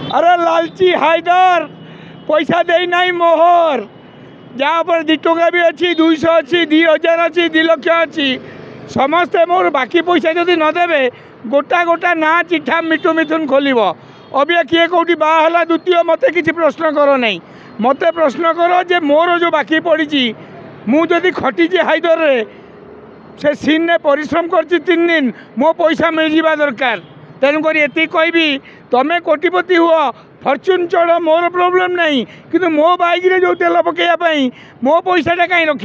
अरे लालची हायदर पैसा दे नहीं मोहर जहाँ पर 2 टका भी अच्छी 200 अच्छी 2000 अच्छी 2 लाख अच्छी समस्ते मोर बाकी पैसा जदि नदेवे गोटा गोटा ना चिठा मिठू मिथुन खोल अभी किए कौटी बाहला द्वितीय मत किसी प्रश्न कर नहीं मत प्रश्न कर जे मोर जो बाकी पड़ी मुझे खटी हाइदर से सीन ने परिश्रम कर 3 दिन मो पैसा मिल जावा दरकार तेणुक ये कहबी तुम्हें कोटिपति हुआ फॉर्च्यून चढ़ मोर प्रोब्लेम नहीं कि मो बाइक रे जो तेल पकड़ाई मो पैसाटा कहीं रख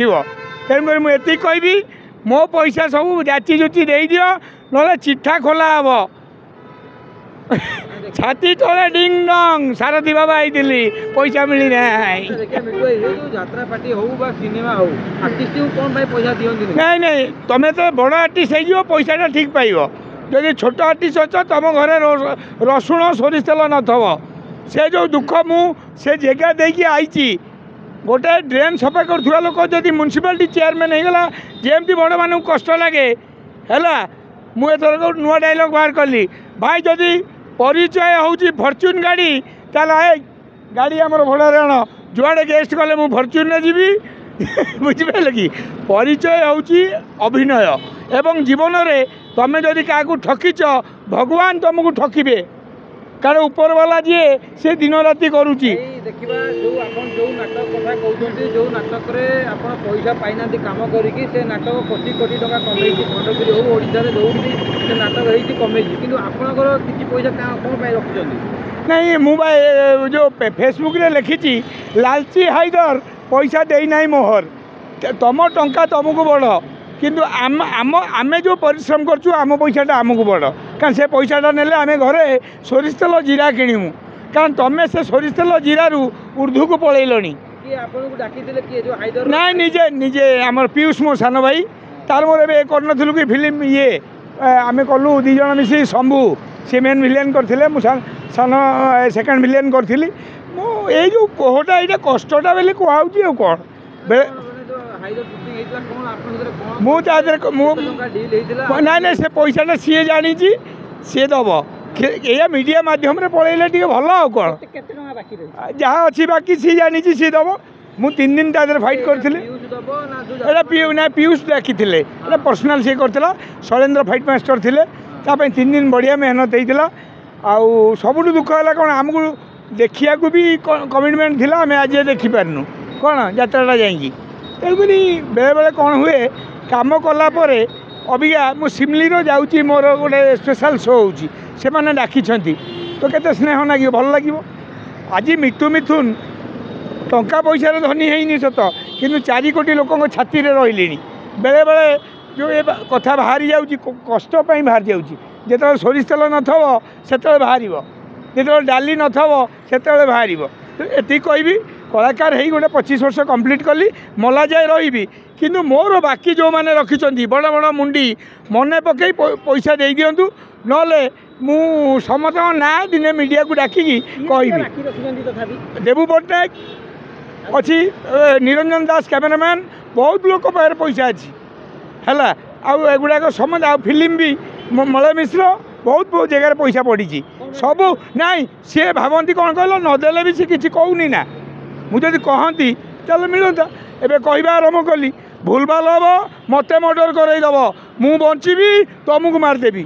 तेणुक मुझे कहबी मो पैसा सब जाची जुची दे दियो ना चिठा खोला हम छाती तले डिंग डंग सारथी बाबा आई पैसा मिली नहीं नहीं तुम्हें तो बड़ आर्टिस्ट हो पैसाटा ठीक पाइब जदि छोट आर्टिस्ट अच्छ तुम घरे रसुण सोरिष तेल नथब से जो दुख से जगह देखिए आई गोटे ड्रेन सफा करुवा लोक जदि म्यूनिसिपालिटी चेयरमैन होगा जमी बड़ मान कष्ट लगे है मुझे नुआ डायलॉग बाहर कली भाई जदि परिचय हूँ फॉर्च्यून गाड़ी ताल गाड़ी आम भड़े आण जुआड़े गेस्ट कले मुझे फॉर्च्यून जी बुझिपारे कि परिचय हूँ अभिनय एवं जीवन में तुम जदि क्या ठकीच भगवान तुमको ठकिबे कारण ऊपर वाला जी से दिन राति करुच्ची देखा जो नाटक कथा कहते जो नाटक पैसा पाईना कम करके से नाटक कोटी कोटी टका कमे खंडगिरी हो ओडिशा जो से नाटक होती कमे कि आपंकर किसी पैसा कौन रखुच्च नहीं मुझे जो फेसबुक रे लिखी लालची हाइदर पैसा दे ना मोहर तुम टंका तुमको बड़ किंतु आम जो परिश्रम करम पैसाटा आमको बड़ कारण से पैसाटा नेले आम घरे सोरिष तेल जीरा किणु कारण तुम्हें से सोरिष तेल जीरारू ऊर्ध्व को पलैल ना निजे निजे आम पीयूष मो सान भाई तार मोर करूँ कि फिल्म ये आम कलु 2 जन मिसी शंभु सी मेन विलेन करते सान सेकेंड विलेन करी ये जो कोहटा ये कष्टा बोली कहूँ कौन ना ना से पैसाटा सी जानी सी दब ये मीडिया माध्यम पलैले टे भल आ कौन जहाँ अच्छी बाकी सी जानी सी दब मु 3 दिन तादर फाइट करी ना पीयूष डाकी पर्सनाल सी करता शैलेन्द्र फाइट मास्टर थे 3 दिन बढ़िया मेहनत होता आउ सब दुख है कौन आमको देखा भी कमिटमेंट थी आम आज देखिपारनु कौन यात्रा जाइए तेणुक बेले बेले कौन हुए कम कलापर अबिका मु सिमली जाऊँगी मोर गोटे स्पेशल शो होने डाकी तो केते स्नेह लगे भल लगे आज मिठू मिथुन टंका पैसा धनी है सत कि 4 कोटी लोक छाती रही बेले बेले जो ये कथा बाहरी जाऊँगी कष्ट बाहर जाऊँगी सोरिष तेल नथब से बाहर जो डाली नथब से बाहर ये कहबी कलाकार है गोटे 25 वर्ष कंप्लीट कली मला जाए रही किंतु मोर बाकी जो मैंने रखिंट बड़ बड़ मुंडी मन पकई पैसा दे दिंतु ना मु समस्त ना दिने मीडिया को डाकी कहबी देबू पट्टनायक अच्छी निरंजन दास कैमेरामैन बहुत लोक पाखे पैसा अच्छी है आगुड़ाक समझ आ फिल्म भी मलय मिश्र बहुत जगह पैसा पड़ी सब नाई सी भावती कौन कहल नदेले भी सी किसी कहूनी ना मुझे कहती चल मिलता एवं कहवा आरम्भ कली भूल भाल हम मत मर्डर करईदब मु बची तुमको मारदेवी।